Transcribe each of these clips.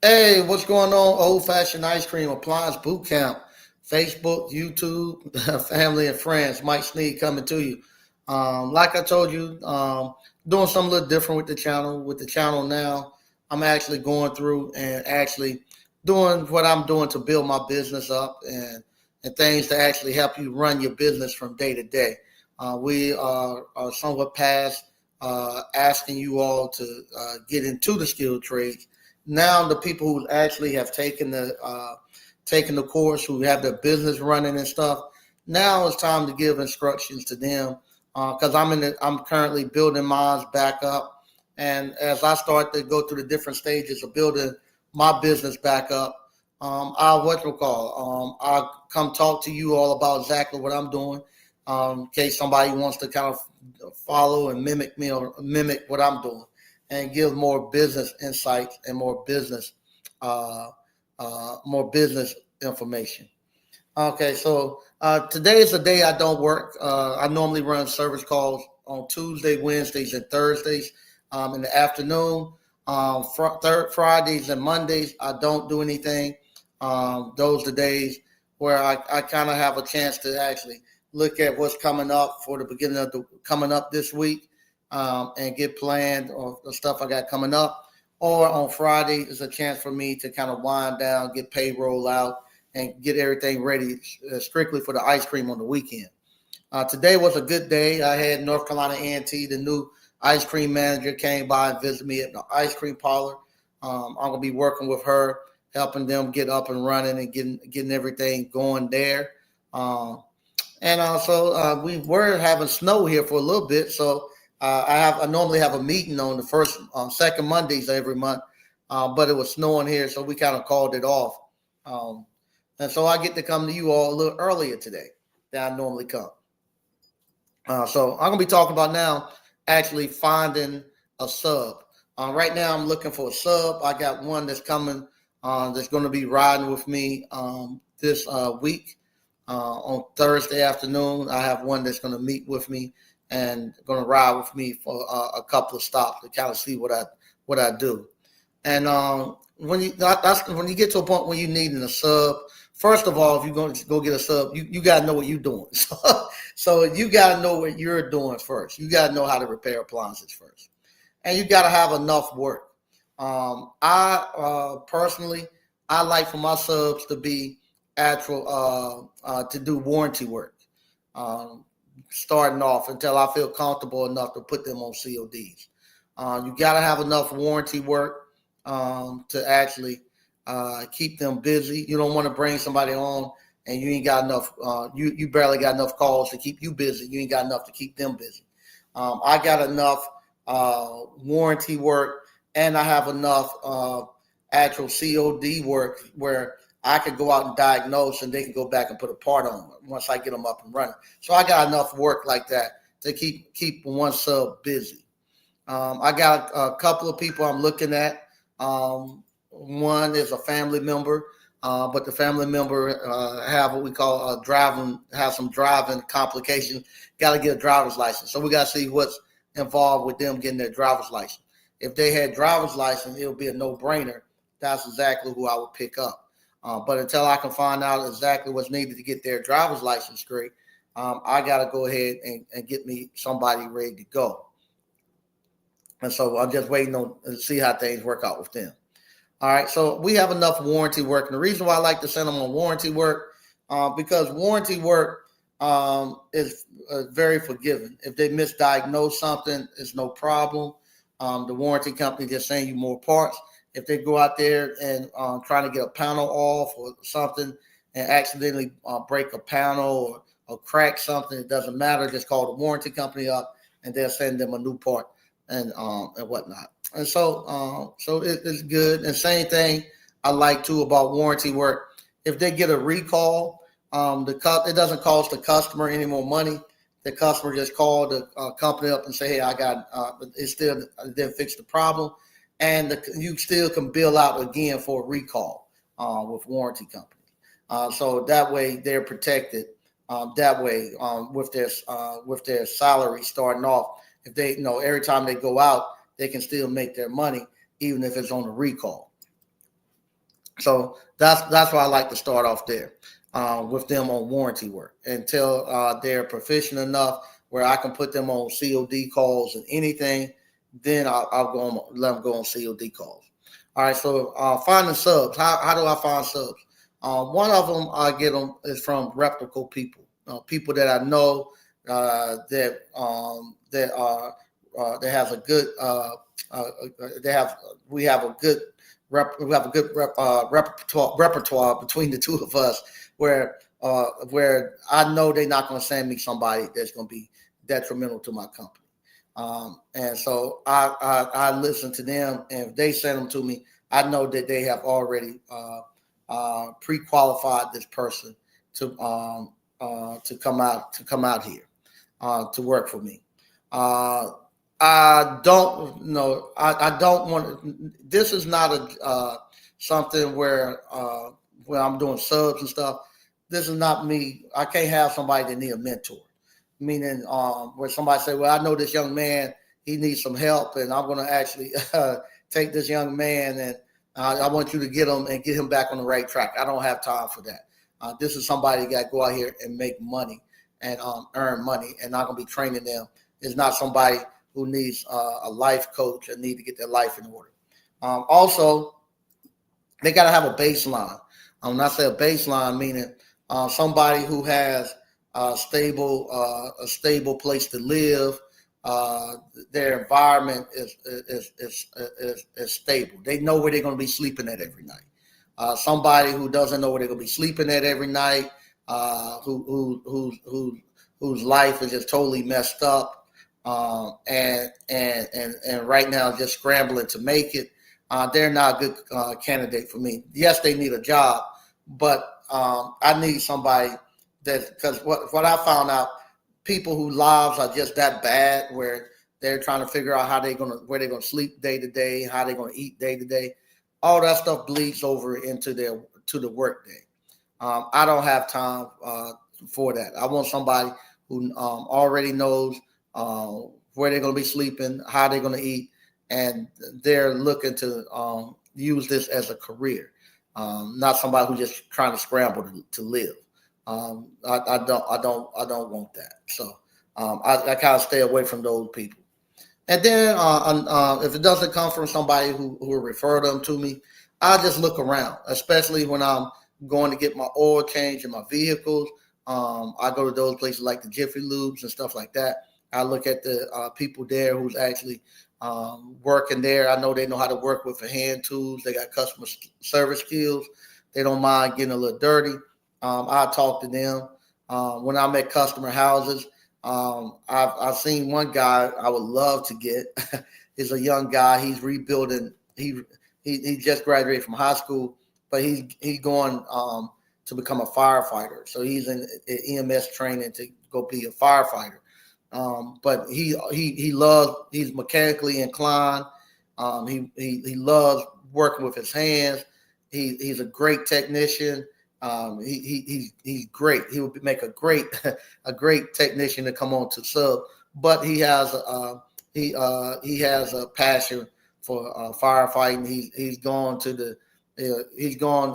Hey, what's going on? Old Fashioned Ice Cream Appliance Boot Camp, Facebook, YouTube, family and friends. Mike Sneed coming to you. Like I told you, doing something a little different with the channel. With the channel now, I'm actually going through and actually doing what I'm doing to build my business up and things to actually help you run your business from day to day. We are somewhat past asking you all to get into the skilled trades. Now the people who actually have taken the course, who have their business running and stuff, now it's time to give instructions to them because I'm currently building mine back up, and as I start to go through the different stages of building my business back up, I'll come talk to you all about exactly what I'm doing, in case somebody wants to kind of follow and mimic me or mimic what I'm doing and give more business insights and uh, more business information. Okay, so today is a day I don't work. I normally run service calls on Tuesday, Wednesdays, and Thursdays in the afternoon. Fridays and Mondays, I don't do anything. Those are the days where I kind of have a chance to actually look at what's coming up for the beginning of the coming up this week and get planned or the stuff I got coming up. Or on Friday is a chance for me to kind of wind down, get payroll out, and get everything ready strictly for the ice cream on the weekend. Today was a good day. I had North Carolina A&T, the new ice cream manager, came by and visited me at the ice cream parlor. I'm gonna be working with her, helping them get up and running and getting everything going there. Um, and also, we were having snow here for a little bit, so I normally have a meeting on the first second Mondays every month, but it was snowing here, so we kind of called it off. Um, and so I get to come to you all a little earlier today than I normally come. So I'm gonna be talking about now actually finding a sub. Right now I'm looking for a sub. I got one that's coming that's going to be riding with me this week on Thursday afternoon. I have one that's going to meet with me and going to ride with me for a couple of stops to kind of see what I do. And that's when you get to a point where you need a sub. First of all, if you're going to go get a sub, you got to know what you're doing. So you got to know what you're doing first. You got to know how to repair appliances first, and you got to have enough work. I personally, I like for my subs to be actual to do warranty work, um, starting off until I feel comfortable enough to put them on CODs. You got to have enough warranty work to actually keep them busy. You don't want to bring somebody on and you ain't got enough. You barely got enough calls to keep you busy. You ain't got enough to keep them busy. I got enough warranty work, and I have enough actual COD work where I could go out and diagnose, and they can go back and put a part on it once I get them up and running. So I got enough work like that to keep one sub busy. I got a couple of people I'm looking at. One is a family member, but the family member have what we call have some driving complications. Got to get a driver's license. So we got to see what's involved with them getting their driver's license. If they had driver's license, it would be a no-brainer. That's exactly who I would pick up. But until I can find out exactly what's needed to get their driver's license straight, I got to go ahead and get me somebody ready to go. And so I'm just waiting on to see how things work out with them. All right, so we have enough warranty work. And the reason why I like to send them on warranty work, because warranty work is very forgiving. If they misdiagnose something, it's no problem. The warranty company just send you more parts. If they go out there and trying to get a panel off or something and accidentally break a panel or crack something, it doesn't matter. Just call the warranty company up and they'll send them a new part and whatnot. And so it's good. And same thing I like too about warranty work. If they get a recall, it doesn't cost the customer any more money. The customer just called the company up and say, "Hey, I got it still didn't fix the problem," and you still can bill out again for a recall with warranty companies. So that way they're protected. That way with their salary starting off, if they every time they go out, they can still make their money even if it's on a recall. So that's why I like to start off there with them on warranty work until they're proficient enough where I can put them on COD calls and anything. Then I'll go on, let them go on COD calls. All right. So finding subs. How do I find subs? One of them I get them is from reputable people, people that I know that are that has a good they have we have a good we have a good repertoire between the two of us where I know they're not going to send me somebody that's going to be detrimental to my company. And so I listen to them, and if they send them to me, I know that they have already pre-qualified this person to come out here to work for me. I don't know. I don't want to. This is not a something where I'm doing subs and stuff. This is not me. I can't have somebody that need a mentor. Meaning, where somebody say, "Well, I know this young man. He needs some help, and I'm going to actually take this young man and I want you to get him back on the right track." I don't have time for that. This is somebody that got to go out here and make money and earn money, and not going to be training them. It's not somebody who needs a life coach and need to get their life in order. Also, they got to have a baseline. When I say a baseline, meaning somebody who has a stable place to live. Their environment is stable. They know where they're going to be sleeping at every night. Somebody who doesn't know where they're going to be sleeping at every night, whose life is just totally messed up, and right now just scrambling to make it. They're not a good candidate for me. Yes, they need a job, but I need somebody that, because what I found out, people whose lives are just that bad where they're trying to figure out where they're gonna sleep day to day, how they're gonna eat day to day. All that stuff bleeds over into the work day. I don't have time for that. I want somebody who already knows where they're gonna be sleeping, how they're gonna eat, and they're looking to use this as a career, not somebody who's just trying to scramble to live. I don't want that. So I kind of stay away from those people. And then if it doesn't come from somebody who will refer them to me, I just look around, especially when I'm going to get my oil change in my vehicles. I go to those places like the Jiffy Lubes and stuff like that. I look at the people there who's actually working there. I know they know how to work with the hand tools. They got customer service skills. They don't mind getting a little dirty. I talk to them. When I'm at customer houses, I've seen one guy I would love to get. He's a young guy. He's rebuilding. He just graduated from high school, but he's going to become a firefighter. So he's in EMS training to go be a firefighter. But he's mechanically inclined. He loves working with his hands. He's a great technician. He's great. He would make a great technician to come on to sub. But he has a passion for firefighting. He's gone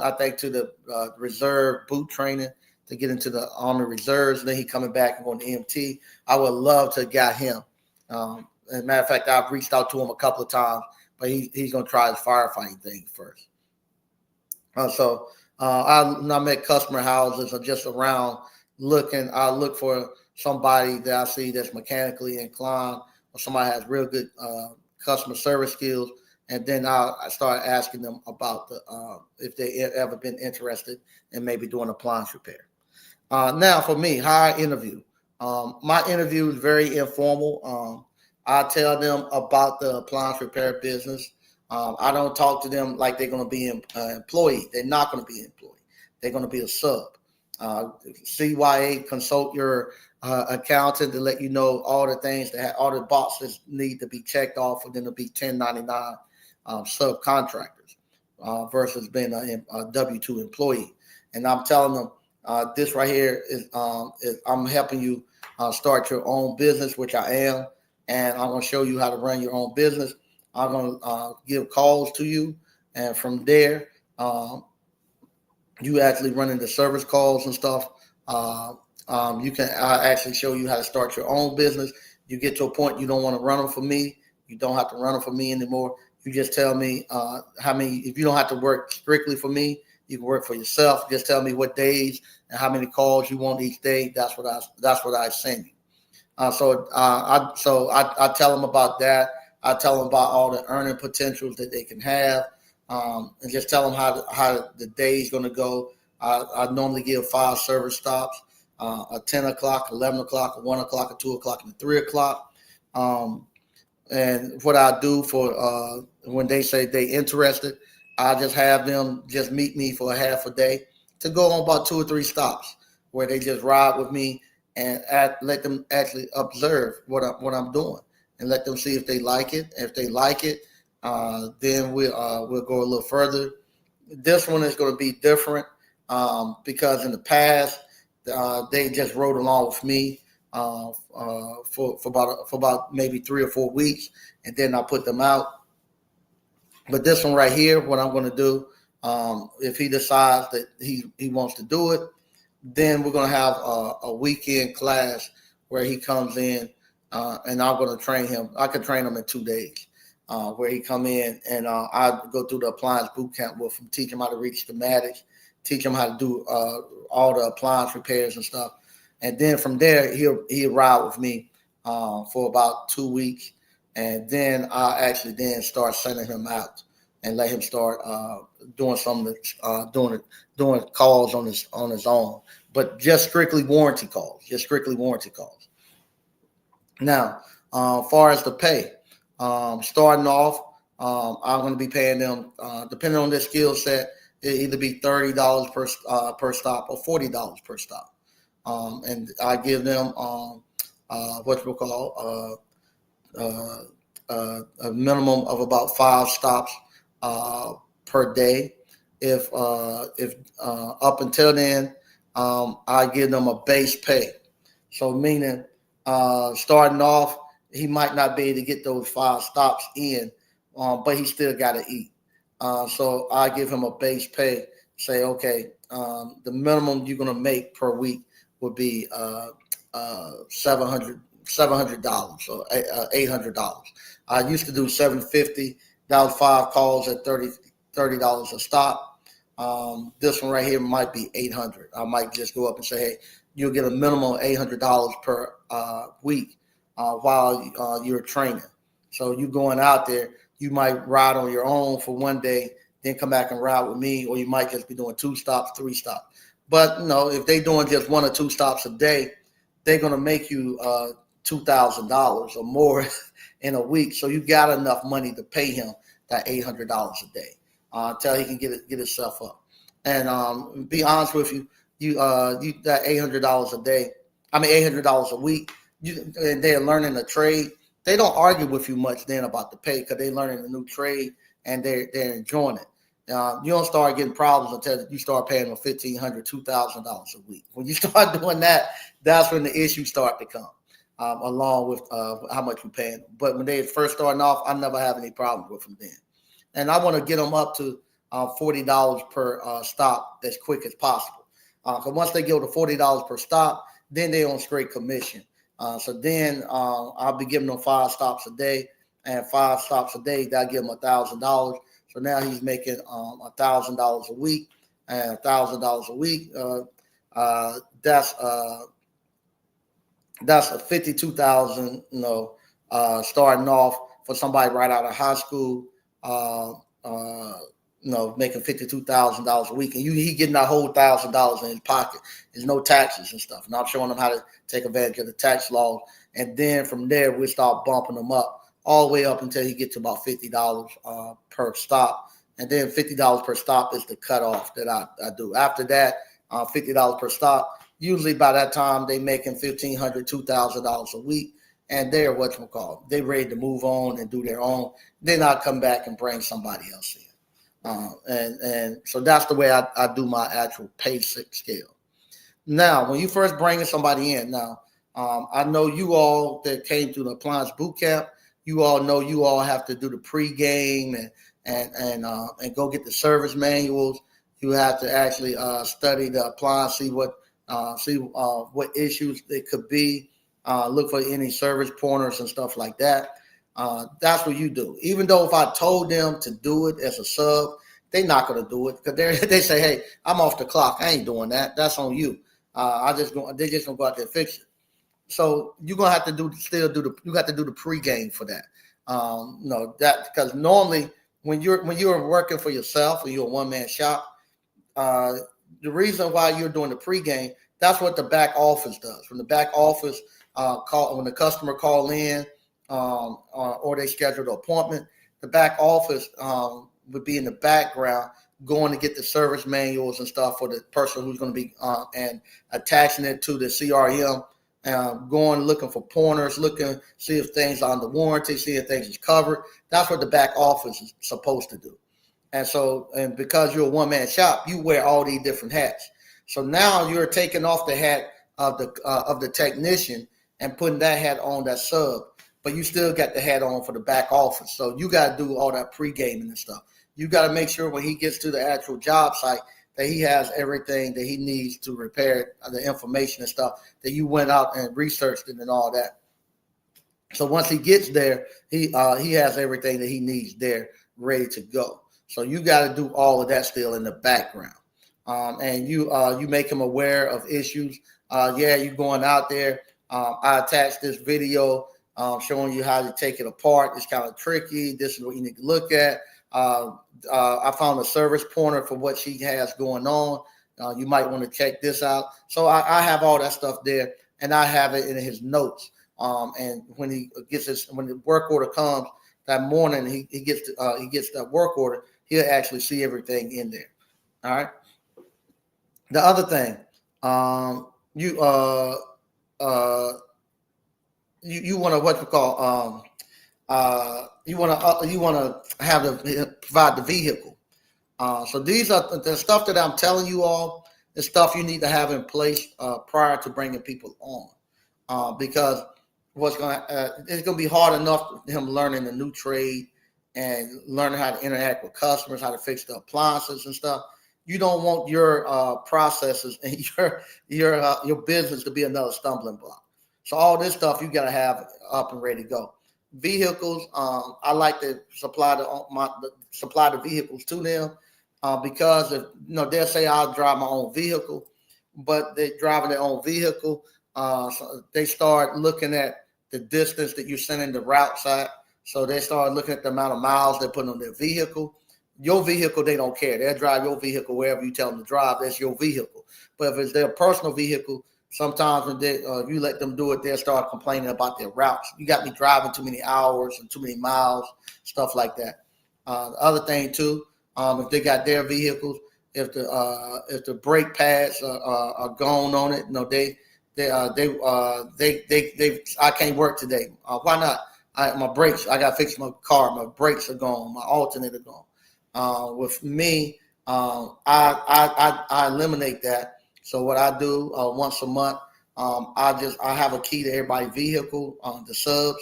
I think to the reserve boot training to get into the Army Reserves. And then he coming back and going to EMT. I would love to get him. As a matter of fact, I've reached out to him a couple of times, but he's going to try his firefighting thing first. When I'm at customer houses or just around looking, I look for somebody that I see that's mechanically inclined or somebody has real good customer service skills. And then I start asking them about if they ever been interested in maybe doing appliance repair. Now for me, how I interview. My interview is very informal. I tell them about the appliance repair business. I don't talk to them like they're going to be an employee. They're not going to be an employee. They're going to be a sub. CYA consult your accountant to let you know all the things all the boxes need to be checked off for them to be 1099 subcontractors versus being a W-2 employee. And I'm telling them this right here is I'm helping you start your own business, which I am, and I'm going to show you how to run your own business. I'm going to give calls to you, and from there, you actually running the service calls and stuff. Uh, you can actually show you how to start your own business. You get to a point you don't want to run them for me. You don't have to run them for me anymore. You just tell me how many. If you don't have to work strictly for me, you can work for yourself. Just tell me what days and how many calls you want each day. That's what I send you. I tell them about that. I tell them about all the earning potentials that they can have, and just tell them how the day is going to go. I normally give 5 service stops: a 10 o'clock, 11 o'clock, a 1 o'clock, a 2 o'clock, and a 3 o'clock. Um, and what I do for when they say they interested, I just have them just meet me for a half a day to go on about 2 or 3 stops where they just ride with me and let them actually observe what I'm doing and let them see if they like it. If they like it, then we'll go a little further. This one is going to be different because in the past they just rode along with me for about maybe 3 or 4 weeks, and then I put them out. But this one right here, what I'm going to do, if he decides that he wants to do it, then we're going to have a weekend class where he comes in, and I'm going to train him. I can train him in 2 days, where he come in and I go through the appliance boot camp with him, teach him how to read schematics, teach him how to do all the appliance repairs and stuff. And then from there, he'll ride with me for about 2 weeks, and then I actually then start sending him out and let him start doing doing calls on his own, but just strictly warranty calls, Now, far as the pay, starting off, I'm going to be paying them depending on their skill set. It either be $30 per stop or $40 per stop, and I give them what we'll call a minimum of about 5 stops per day. If up until then, I give them a base pay. So meaning, starting off, he might not be able to get those 5 stops in, but he still got to eat. So I give him a base pay. Say, okay, the minimum you're gonna make per week would be $700 or $800. I used to do $750. That was 5 calls at $30 a stop. This one right here might be $800. I might just go up and say, hey, you'll get a minimum of $800 per week while you're training. So you going out there, you might ride on your own for one day, then come back and ride with me, or you might just be doing 2 stops, 3 stops. But if they're doing just 1 or 2 stops a day, they're gonna make you $2,000 or more in a week. So you got enough money to pay him that $800 a day until he can get himself up. And be honest with you, you that $800 a day, $800 a week. They're learning a trade. They don't argue with you much then about the pay because they're learning a new trade and they're enjoying it. You don't start getting problems until you start paying them $1,500, $2,000 a week. When you start doing that, that's when the issues start to come, along with how much you paying them. But when they first starting off, I never have any problems with them then. And I want to get them up to $40 per stop as quick as possible. Because once they go to $40 per stop, then they're on straight commission. So then I'll be giving them 5 stops a day, and 5 stops a day, that'll give him $1,000. So now he's making $1,000 a week, and $1,000 a week. That's a 52,000. Starting off for somebody right out of high school. Making $52,000 a week, and he getting that whole $1,000 in his pocket. There's no taxes and stuff. And I'm showing him how to take advantage of the tax laws, and then from there we start bumping them up all the way up until he gets to about $50 per stop, and then $50 per stop is the cutoff that I do. After that, $50 per stop. Usually by that time they making $1,500, $2,000 a week, and they're they ready to move on and do their own. Then I come back and bring somebody else in. And so that's the way I do my actual pay scale. Now, when you first bringing somebody in, I know you all that came through the appliance boot camp, you all know you all have to do the pregame and go get the service manuals. You have to actually study the appliance, see what issues it could be. Look for any service pointers and stuff like that. That's what you do. Even though if I told them to do it as a sub, they're not going to do it because they say, "Hey, I'm off the clock. I ain't doing that. That's on you. They're just gonna go out there and fix it." So you're gonna have to you got to do the pregame for that. That because normally when you're working for yourself or you're a one-man shop, the reason why you're doing the pregame, that's what the back office does. From the back office, when the customer call in or they schedule an appointment, the back office would be in the background going to get the service manuals and stuff for the person who's going to be and attaching it to the CRM, going looking for pointers, see if things are under warranty, see if things is covered. That's what the back office is supposed to do. And because you're a one-man shop, you wear all these different hats. So now you're taking off the hat of the technician and putting that hat on that sub, but you still got the hat on for the back office. So you got to do all that pre-gaming and stuff. You got to make sure when he gets to the actual job site that he has everything that he needs to repair the information and stuff that you went out and researched it and all that. So once he gets there, he has everything that he needs there ready to go. So you got to do all of that still in the background, and you make him aware of issues. You're going out there. I attached this video showing you how to take it apart. It's kind of tricky. This is what you need to look at. I found a service pointer for what she has going on. You might want to check this out. So I have all that stuff there, and I have it in his notes. And when the work order comes that morning, he gets that work order. He'll actually see everything in there. All right. The other thing, you want to provide the vehicle. So these are the stuff that I'm telling you all. The stuff you need to have in place prior to bringing people on, because it's going to be hard enough for him learning a new trade and learning how to interact with customers, how to fix the appliances and stuff. You don't want your processes and your business to be another stumbling block. So all this stuff you got to have up and ready to go. Vehicles, I like to supply the vehicles to them because they'll say I'll drive my own vehicle, but they're driving their own vehicle. So they start looking at the distance that you're sending the routes at. So they start looking at the amount of miles they're putting on their vehicle. Your vehicle, they don't care. They'll drive your vehicle wherever you tell them to drive. That's your vehicle. But if it's their personal vehicle, sometimes when you let them do it, they'll start complaining about their routes. You got me driving too many hours and too many miles, stuff like that. The other thing too, if they got their vehicles, if the brake pads are gone on it, I can't work today. Why not? My brakes, I got to fix my car. My brakes are gone. My alternator gone. With me, I eliminate that. So what I do once a month, I have a key to everybody's vehicle, the subs.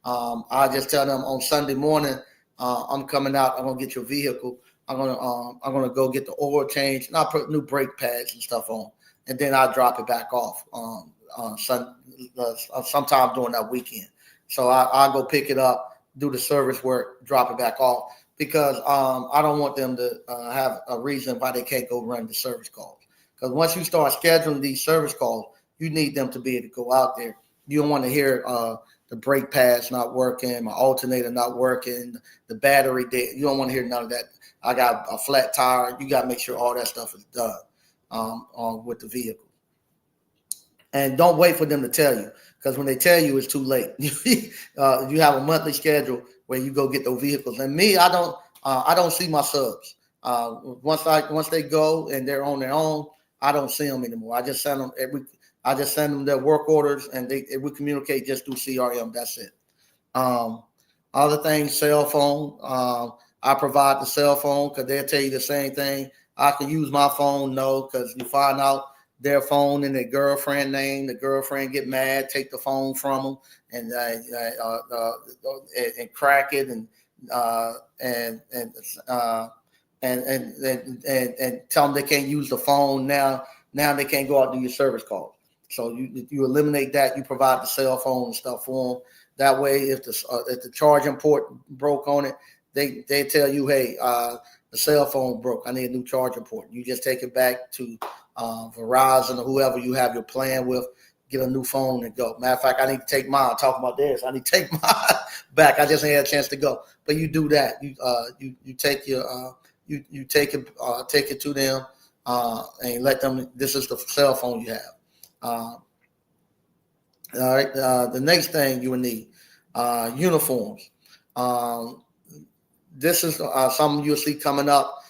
I just tell them on Sunday morning, I'm coming out. I'm gonna get your vehicle. I'm gonna go get the oil change, and I'll put new brake pads and stuff on, and then I drop it back off sometime during that weekend. So I go pick it up, do the service work, drop it back off, because I don't want them to have a reason why they can't go run the service calls. Because once you start scheduling these service calls, you need them to be able to go out there. You don't want to hear the brake pads not working, my alternator not working, the battery dead. You don't want to hear none of that. I got a flat tire. You got to make sure all that stuff is done with the vehicle. And don't wait for them to tell you, because when they tell you, it's too late. You have a monthly schedule where you go get those vehicles. And me, I don't see my subs. Once they go and they're on their own, I don't see them anymore. I just send them their work orders, and we communicate just through CRM. That's it. Other things, cell phone. I provide the cell phone because they'll tell you the same thing. I can use my phone, no, because you find out their phone and their girlfriend name. The girlfriend get mad, take the phone from them, and crack it, and and tell them they can't use the phone now. Now they can't go out and do your service calls. So you eliminate that. You provide the cell phone and stuff for them. That way, if the charging port broke on it, they tell you, hey, the cell phone broke. I need a new charging port. You just take it back to Verizon or whoever you have your plan with. Get a new phone and go. Matter of fact, I need to take mine. Talking about this, I need to take mine back. I just ain't had a chance to go. But you do that. You take your you take it to them and let them. This is the cell phone you have. All right. The next thing you will need uniforms. This is something you'll see coming up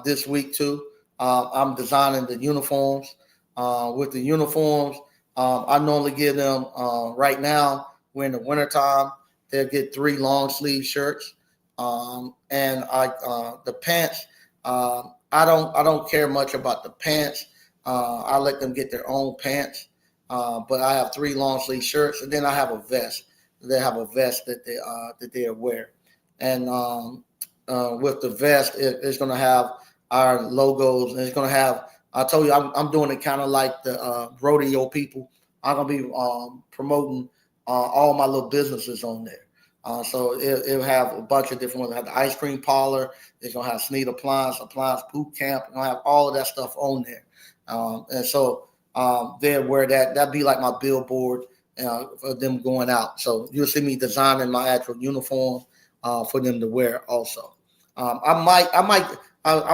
this week too. I'm designing the uniforms. With the uniforms, I normally give them right now. We're in the wintertime. They'll get 3 long sleeve shirts, and the pants. I don't care much about the pants. I let them get their own pants. But I have 3 long sleeve shirts, and then I have a vest. They have a vest that they wear, and with the vest, it's going to have our logos, and it's going to have. I told you I'm doing it kind of like the rodeo people. I'm going to be promoting all my little businesses on there. So it'll have a bunch of different ones. It'll have the ice cream parlor. It's going to have Sneed Appliance Boot Camp. It's going to have all of that stuff on there. And so they'll wear that. That'd be like my billboard for them going out. So you'll see me designing my actual uniform for them to wear also. I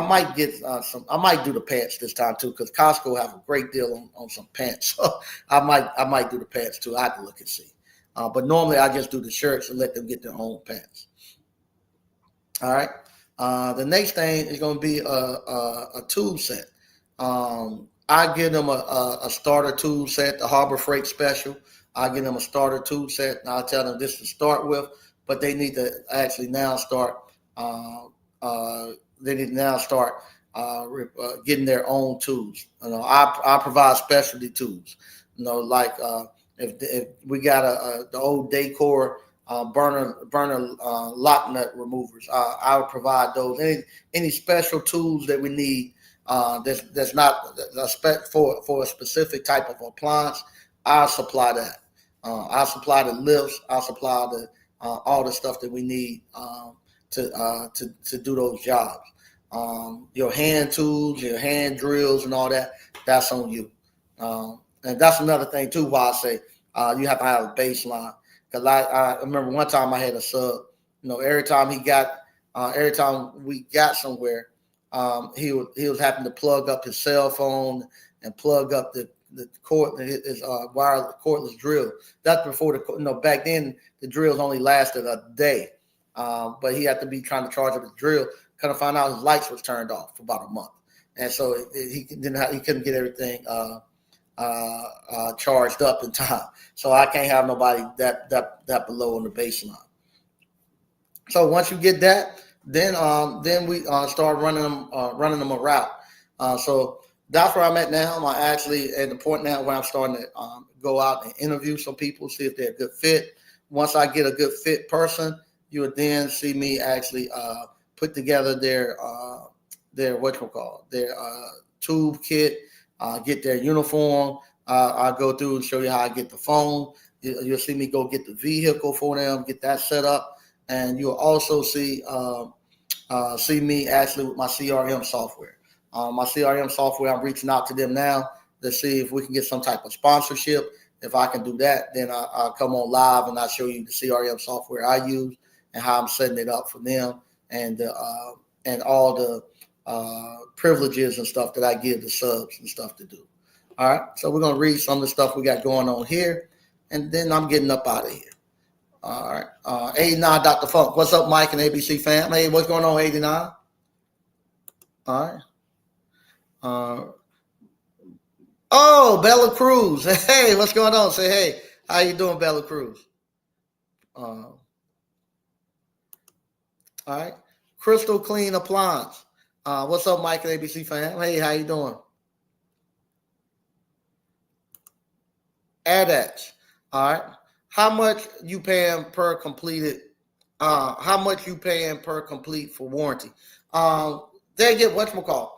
might get some. I might do the pants this time too, because Costco have a great deal on some pants. So I might do the pants too. I have to look and see. But normally I just do the shirts and let them get their own pants. All right. The next thing is going to be a tool set. I give them a starter tool set, the Harbor Freight Special. I give them a starter tool set, and I'll tell them this to start with, but they need to actually now start. They need to now start getting their own tools. You know, I provide specialty tools. You know, like if we got the old Decor burner lock nut removers, I would provide those. Any special tools that we need that's not a spec for a specific type of appliance, I'll supply that. I'll supply the lifts. I'll supply the all the stuff that we need to do those jobs. Your hand tools, your hand drills, and all that. That's on you. And that's another thing too. Why I say you have to have a baseline. Because I remember one time I had a sub. You know, every time we got somewhere, he was having to plug up his cell phone and plug up the cord, his wireless cordless drill. That's before back then the drills only lasted a day, but he had to be trying to charge up his drill. Kind of find out his lights was turned off for about a month, and so he couldn't get everything charged up in time. So I can't have nobody that below on the baseline. So once you get that, then we start running them a route. So that's where I'm at now. I'm actually at the point now where I'm starting to go out and interview some people, see if they're a good fit. Once I get a good fit person, you would then see me actually put together their tube kit, get their uniform. I'll go through and show you how I get the phone. You'll see me go get the vehicle for them, get that set up, and you'll also see me actually with my CRM software. My CRM software, I'm reaching out to them now to see if we can get some type of sponsorship. If I can do that, then I'll come on live and I'll show you the CRM software I use and how I'm setting it up for them, and all the privileges and stuff that I give the subs and stuff to do. All right, so we're going to read some of the stuff we got going on here, and then I'm getting up out of here. All right, 89 Dr. Funk. What's up, Mike and ABC fam? Hey, what's going on, 89? All right. Bella Cruz. Hey, what's going on? Say hey. How you doing, Bella Cruz? All right. Crystal Clean Appliance. What's up, Mike and ABC fam? Hey, how you doing? AdX. All right. How much you paying per completed? How much you paying per complete for warranty? they get whatchamacallit.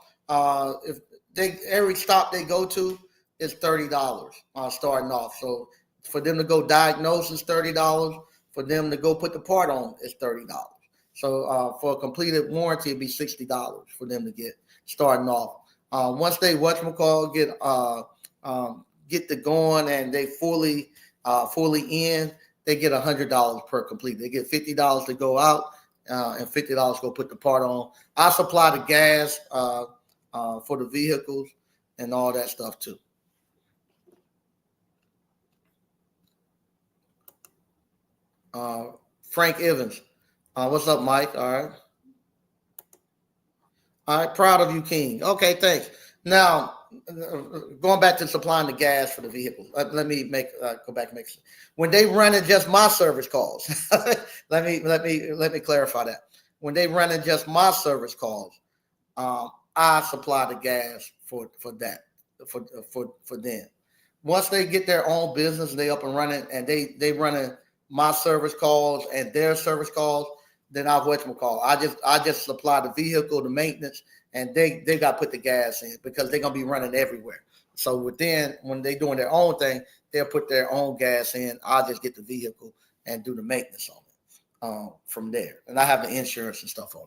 If they every stop they go to is $30 starting off. So for them to go diagnose is $30. For them to go put the part on is $30. So for a completed warranty, it'd be $60 for them to get starting off. Once they get the going and they fully in, they get $100 per complete. They get $50 to go out and $50 to go put the part on. I supply the gas for the vehicles and all that stuff too. Frank Evans. What's up, Mike? All right. Proud of you, King. Okay, thanks. Now, going back to supplying the gas for the vehicles. Let me go back and make sense. When they running just my service calls, let me clarify that. When they running just my service calls, I supply the gas for them. Once they get their own business, they up and running, and they running my service calls and their service calls, then I just supply the vehicle, the maintenance, and they got to put the gas in because they're gonna be running everywhere. So when they doing their own thing, they'll put their own gas in. I'll just get the vehicle and do the maintenance on it from there, and I have the insurance and stuff on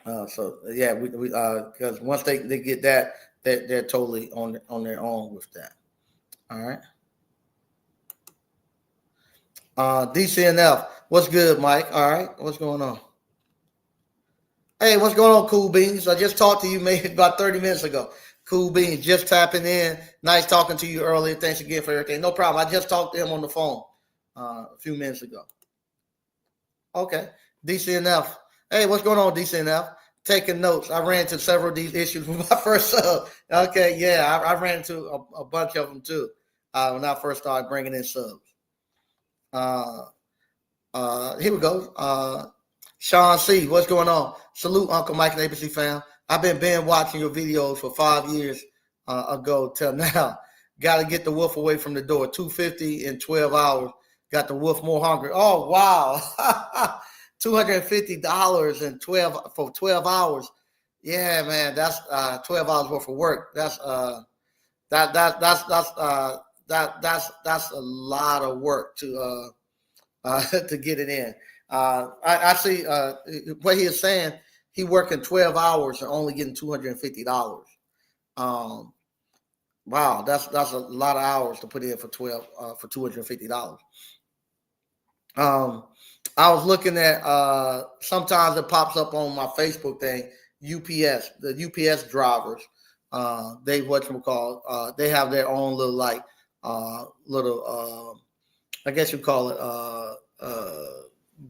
it. So yeah, we because once they get that, they're totally on their own with that. All right. DCNF, what's good, Mike? All right, what's going on? Hey, what's going on, Cool Beans? I just talked to you maybe about 30 minutes ago. Cool Beans, just tapping in. Nice talking to you earlier. Thanks again for everything. No problem. I just talked to him on the phone a few minutes ago. Okay, DCNF. Hey, what's going on, DCNF? Taking notes. I ran into several of these issues with my first sub. Okay, yeah, I ran into a bunch of them too when I first started bringing in subs. Here we go. Sean C, what's going on? Salute, Uncle Mike and ABC fam. I've been watching your videos for 5 years ago till now. Got to get the wolf away from the door. 250 in 12 hours. Got the wolf more hungry. Oh wow, $250 in 12 hours. Yeah, man, that's 12 hours worth of work. That's that's a lot of work to get it in. I see what he is saying. He working 12 hours and only getting $250. Wow, that's a lot of hours to put in for $250. I was looking at sometimes it pops up on my Facebook thing. UPS, the UPS drivers, they they have their own little I guess you call it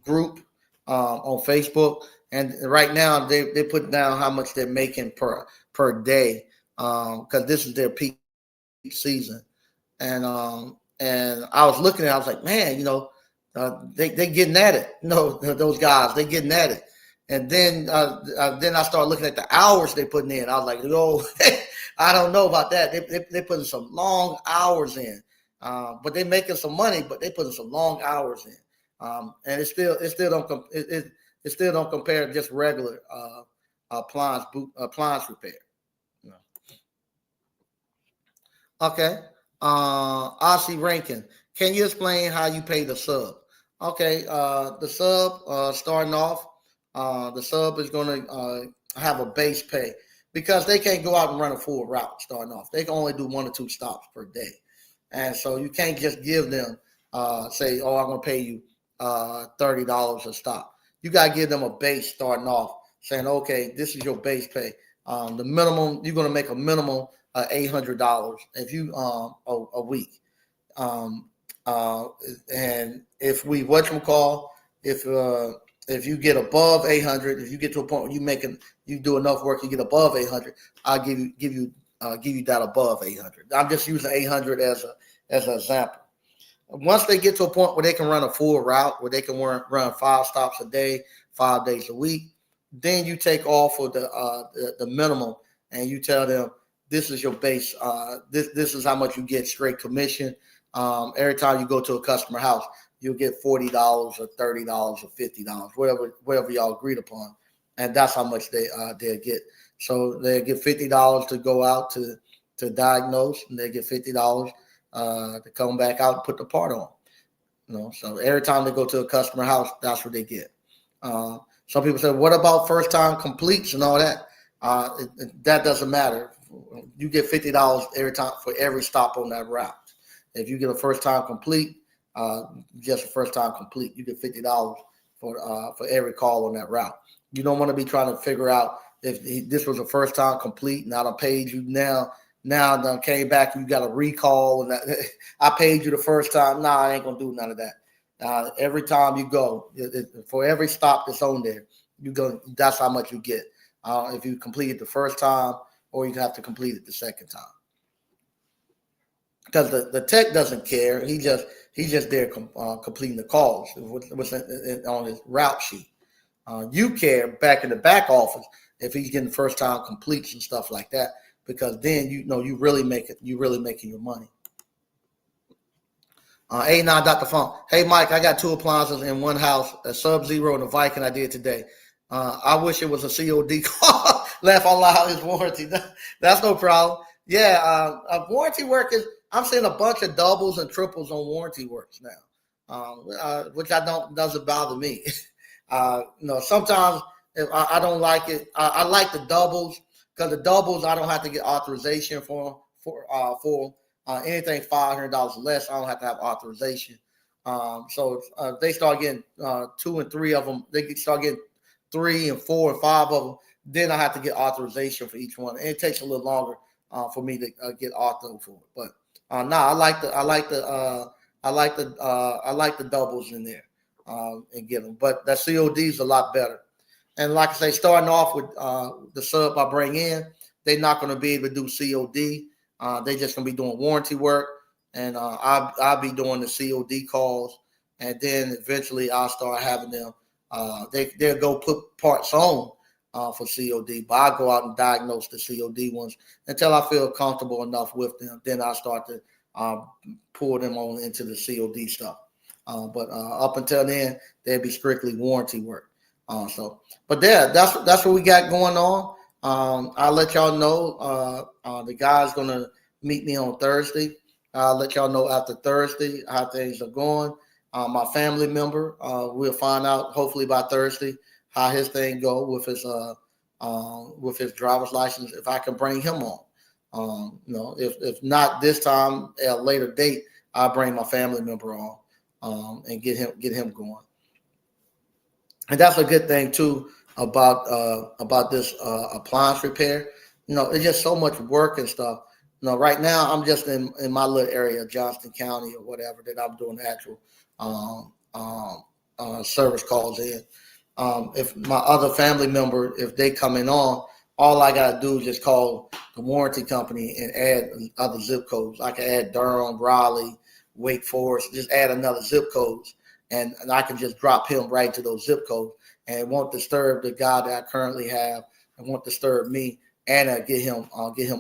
group on Facebook, and right now they put down how much they're making per day because this is their peak season, and I was looking at it, I was like, man, they getting at it, those guys, they getting at it. And then I started looking at the hours they putting in. I was like, I don't know about that. They putting some long hours in, but they making some money. But they putting some long hours in, and it still don't compare to just regular appliance repair. Okay, Ossie Rankin, can you explain how you pay the sub? Okay, the sub starting off. The sub is going to have a base pay because they can't go out and run a full route starting off. They can only do 1 or 2 stops per day. And so you can't just give them, say, oh, I'm going to pay you $30 a stop. You got to give them a base starting off saying, okay, this is your base pay. The minimum, you're going to make a minimum $800 if you a week. And if we if you get above 800, if you get to a point where you do enough work, you get above 800, I'll give you that above 800. I'm just using 800 as an example. Once they get to a point where they can run a full route, where they can run 5 stops a day, 5 days a week, then you take off of the minimum and you tell them this is your base. This is how much you get straight commission. Every time you go to a customer house, you'll get $40 or $30 or $50, whatever y'all agreed upon. and that's how much they'll get. So they get $50 to go out to diagnose, and they get $50 to come back out and put the part on. So every time they go to a customer house, that's what they get. Some people say, "What about first time completes and all that?" That doesn't matter. You get $50 every time for every stop on that route. If you get a first time complete, just a first time complete, you get $50 for every call on that route. You don't want to be trying to figure out if this was a first time complete and I done paid you now I came back and you got a recall and I paid you the first time. Nah, I ain't gonna do none of that. Every time you go, for every stop that's on there, that's how much you get. If you complete it the first time, or you have to complete it the second time. Because the tech doesn't care. He's just there completing the calls what's on his route sheet. You care back in the back office if he's getting first time completes and stuff like that, because then you really making your money. Hey, now Dr. Funk. Hey, Mike, I got 2 appliances in one house, a Sub-Zero and a Viking I did today. I wish it was a COD call. Laugh out loud, his warranty. That's no problem. Yeah, warranty work is, I'm seeing a bunch of doubles and triples on warranty works now, which doesn't bother me. Sometimes if I don't like it. I like the doubles, because the doubles I don't have to get authorization for anything $500 less. I don't have to have authorization. So they start getting 2 and 3 of them. They start getting 3 and 4 and 5 of them. Then I have to get authorization for each one, and it takes a little longer for me to get auto for it. But I like the doubles in there and get them. But that COD is a lot better. And like I say, starting off with the sub I bring in, they're not going to be able to do COD. They're just going to be doing warranty work, and I'll be doing the COD calls, and then eventually I'll start having them. They'll go put parts on for COD, but I go out and diagnose the COD ones until I feel comfortable enough with them. Then I start to pull them on into the COD stuff. But up until then, they'll be strictly warranty work. But that's what we got going on. I'll let y'all know. The guy's gonna meet me on Thursday. I'll let y'all know after Thursday how things are going. My family member, we'll find out hopefully by Thursday how his thing go with his driver's license, if I can bring him on. If not this time, at a later date, I'll bring my family member on and get him going. And that's a good thing too about this appliance repair. It's just so much work and stuff. Right now I'm just in my little area, Johnston County or whatever, that I'm doing the actual service calls in. If my other family member, if they coming on, all I gotta do is just call the warranty company and add other zip codes. I can add Durham, Raleigh, Wake Forest, just add another zip codes, and I can just drop him right to those zip codes, and it won't disturb the guy that I currently have. It won't disturb me, and get him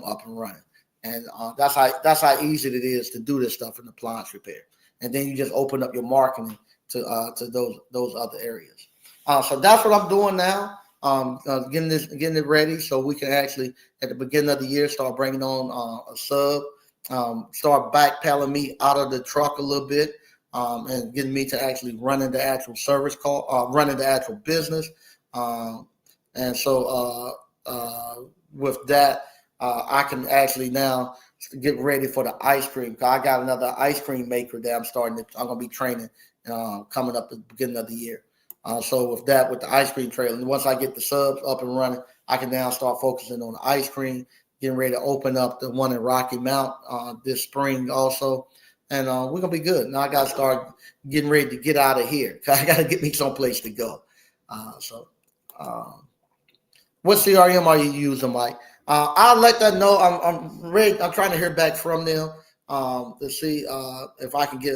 up and running. And that's how easy it is to do this stuff in appliance repair. And then you just open up your marketing to those other areas. So that's what I'm doing now. Getting it ready so we can actually at the beginning of the year start bringing on a sub, start backpedaling me out of the truck a little bit, and getting me to actually running the actual service call, running the actual business. And so with that, I can actually now get ready for the ice cream. I got another ice cream maker that I'm going to be training coming up at the beginning of the year. So with the ice cream trailer, and once I get the subs up and running, I can now start focusing on the ice cream, getting ready to open up the one in Rocky Mount this spring also. And we're going to be good. Now I got to start getting ready to get out of here. I got to get me someplace to go. What CRM are you using, Mike? I'll let them know. I'm ready. I'm trying to hear back from them to see if I can get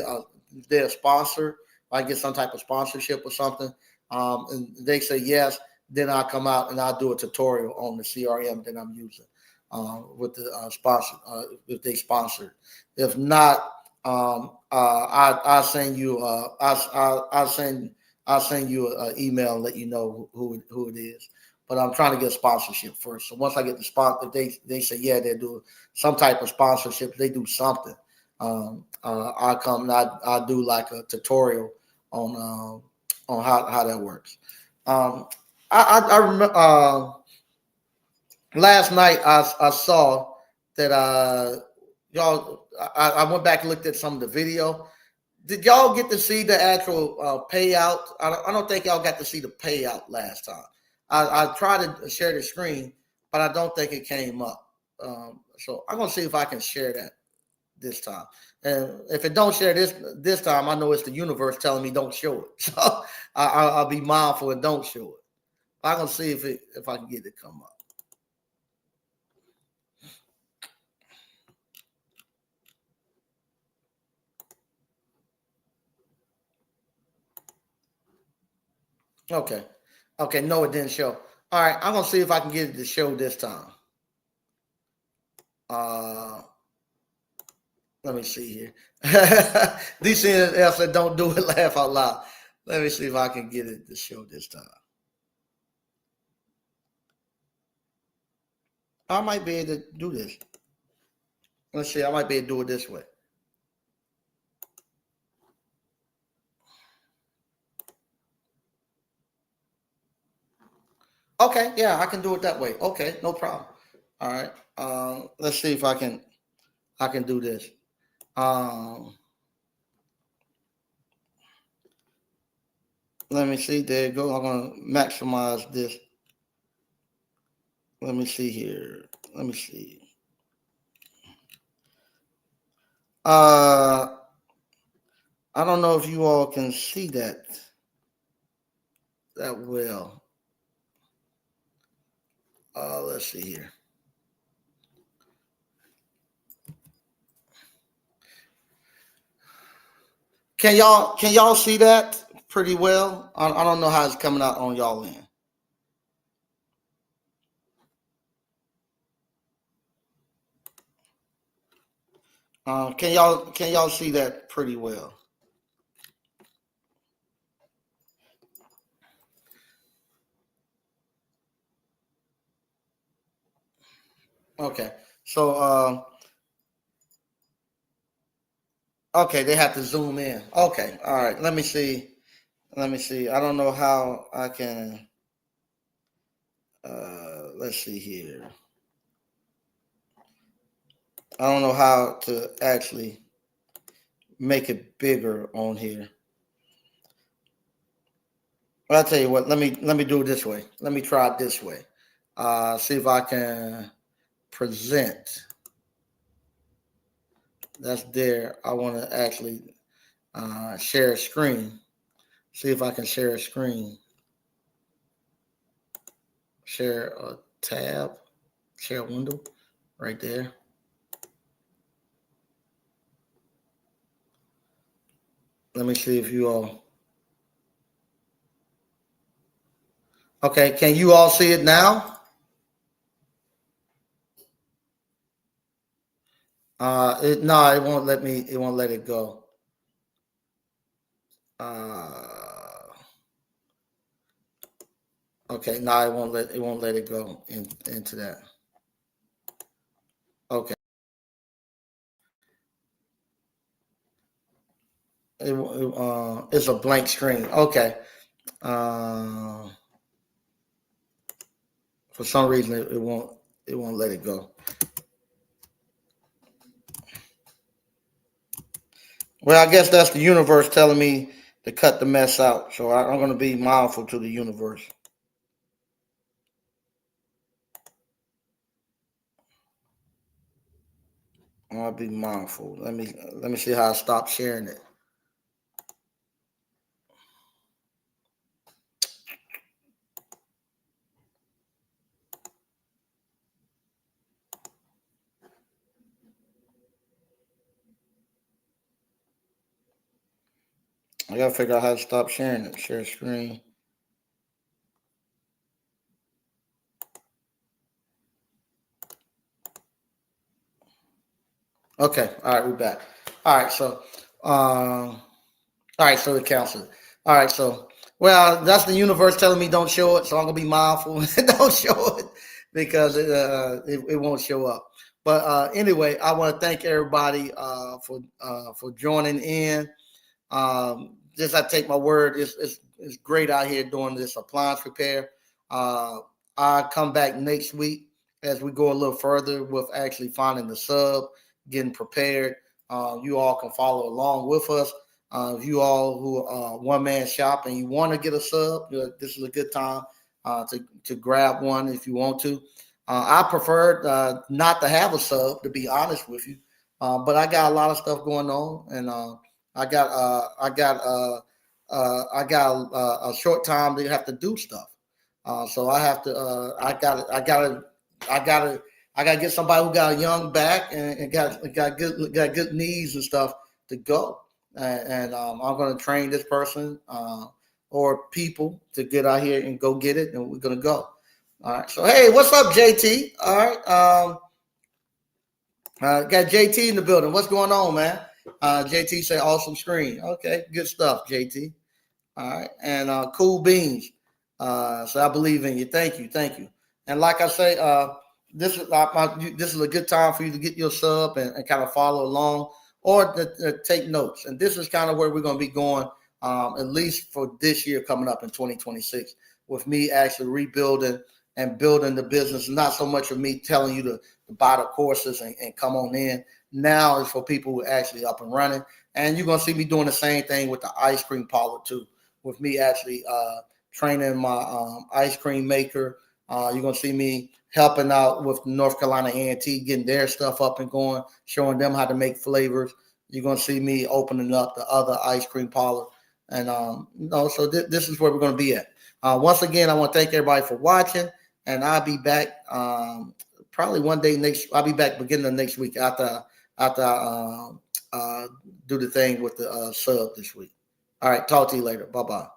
their sponsor. If I get some type of sponsorship or something, and they say yes, then I'll come out and I'll do a tutorial on the CRM that I'm using with the sponsor, if they sponsor. If not, I'll send I'll send you an email and let you know who it is. But I'm trying to get sponsorship first. So once I get the spot, if they say yeah, they do some type of sponsorship, they do something. I'll come and I'll do like a tutorial on how that works. I remember last night I saw that y'all I went back and looked at some of the video. Did y'all get to see the actual payout? I don't think y'all got to see the payout last time. I tried to share the screen, but I don't think it came up. So I'm gonna see if I can share that this time. And if it don't share this time, I know it's the universe telling me don't show it. So I'll be mindful and don't show it. I'm gonna see if I can get it to come up. Okay. Okay. No, it didn't show. All right. I'm gonna see if I can get it to show this time. Uh, Let me see here. DCNF said, "Don't do it. Laugh out loud." Let me see if I can get it to show this time. I might be able to do this. Let's see. I might be able to do it this way. Okay. Yeah, I can do it that way. Okay, no problem. All right. Let's see if I can do this. Let me see. There you go. I'm gonna maximize this. Let me see here. Let me see. I don't know if you all can see that well. Let's see here. Can y'all see that pretty well? I don't know how it's coming out on y'all end. Can y'all see that pretty well? Okay. So okay, they have to zoom in. Okay. All right. Let me see. Let me see. I don't know how I can let's see here. I don't know how to actually make it bigger on here. Well, I'll tell you what, let me do it this way. Let me try it this way. See if I can present. That's there. I want to actually share a screen. See if I can share a screen. Share a tab. Share a window right there. Let me see if you all. Okay, can you all see it now? No, it won't let me. It won't let it go. Uh, okay, no, it won't let it go into that. Okay, it's a blank screen. Okay. Uh, for some reason, it won't let it go. Well, I guess that's the universe telling me to cut the mess out. So I'm going to be mindful to the universe. I'll be mindful. Let me see how I stop sharing it. I gotta figure out how to stop sharing it. Share screen. Okay. All right, we're back. All right, so all right, so it counts it. All right, so Well, that's the universe telling me don't show it, so I'm gonna be mindful. Don't show it because it won't show up. But anyway, I want to thank everybody for joining in. Just I take my word, it's great out here doing this appliance repair. I come back next week as we go a little further with actually finding the sub, getting prepared. You all can follow along with us. If you all who are one man shop and you want to get a sub, this is a good time to grab one if you want to. I prefer not to have a sub, to be honest with you, but I got a lot of stuff going on, and I got a short time to have to do stuff. So I have to. I got to get somebody who got a young back and got good knees and stuff to go. And I'm going to train this person or people to get out here and go get it, and we're going to go. All right. So hey, what's up, JT? All right. Got JT in the building. What's going on, man? JT say awesome screen. Okay, good stuff, JT. All right, and cool beans. So I believe in you. Thank you. And like I say, this is a good time for you to get your sub and kind of follow along or to take notes. And this is kind of where we're going to be going, at least for this year coming up in 2026, with me actually rebuilding and building the business. Not so much of me telling you to buy the courses and come on in. Now it's for people who are actually up and running. And you're going to see me doing the same thing with the ice cream parlor too, with me actually training my ice cream maker. You're going to see me helping out with North Carolina A&T, getting their stuff up and going, showing them how to make flavors. You're going to see me opening up the other ice cream parlor. And, so this is where we're going to be at. Once again, I want to thank everybody for watching, and I'll be back probably one day next. I'll be back beginning of next week after I do the thing with the sub this week. All right, talk to you later. Bye-bye.